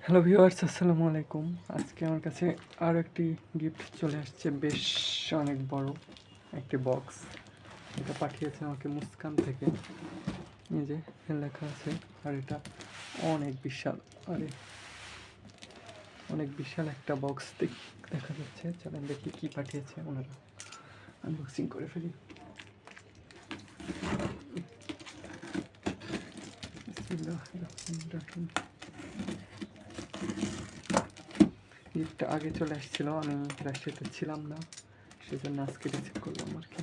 Hello viewers, আসসালামু আলাইকুম। আজকে আমার কাছে আরও একটি গিফট চলে আসছে, বেশ অনেক বড় একটি বক্স। এটা পাঠিয়েছে আমাকে মুস্কান থেকে, এই যে লেখা আছে। আর এটা অনেক বিশাল, অনেক বিশাল একটা বক্স দেখা যাচ্ছে। চলেন দেখি কি পাঠিয়েছে ওনারা, আনবক্সিং করে ফেলি। গিফটটা আগে চলে আসছিল, আমি রাজশাহীতে ছিলাম না, সেই জন্য আজকে রিসিভ করলাম আর কি।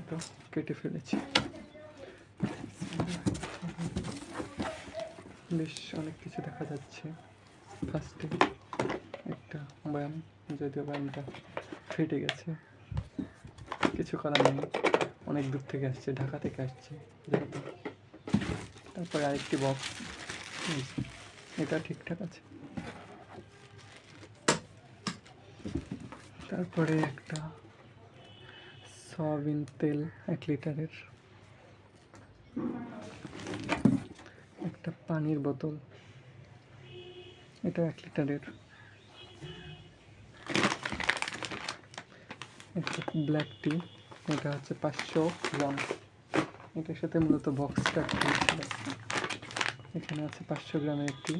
তো কেটে ফেলেছি, বেশ অনেক কিছু দেখা যাচ্ছে। ফার্স্টে একটা ব্যায়াম, যদিও ব্যায়ামটা ফেটে গেছে, কিছু করার নেই, অনেক দূর থেকে আসছে, ঢাকা থেকে আসছে যেহেতু। তারপরে আরেকটি বক্স, এটা ঠিকঠাক আছে। তারপরে একটা সয়াবিন তেল 1 লিটারের, একটা পানির বোতল, এটা 1 লিটারের, একটা ব্ল্যাক টি, এটা হচ্ছে 500 গ্রাম। এটার সাথে মূলত বক্সটা ছিল। এখানে আছে 500 গ্রামের একটি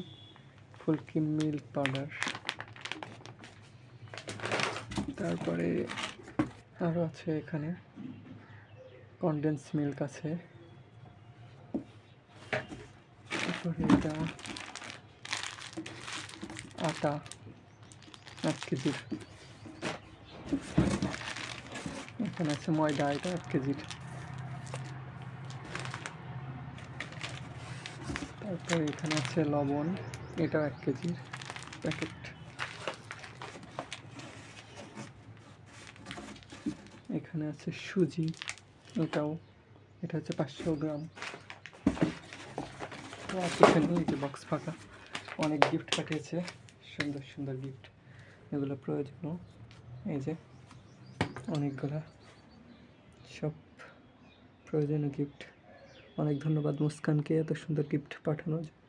ফুলকি মিল্ক পাউডার। তারপরে আরও আছে, এখানে কনডেন্স মিল্ক আছে। তারপরে এটা আটা 1 কেজির, এখানে আছে ময়দা, এটা 1 কেজির। তারপরে এখানে আছে লবণ, এটাও 1 কেজির প্যাকেট। এখানে আছে সুজি, এটা হচ্ছে 500 গ্রাম। তো এখানে এই যে বক্স ফাঁকা, অনেক গিফট পাঠিয়েছে, সুন্দর সুন্দর গিফট, এগুলো প্রয়োজনীয়। এই যে অনেকগুলা সব প্রয়োজনীয় গিফট। অনেক ধন্যবাদ মুস্কানকে এত সুন্দর গিফট পাঠানোর জন্য।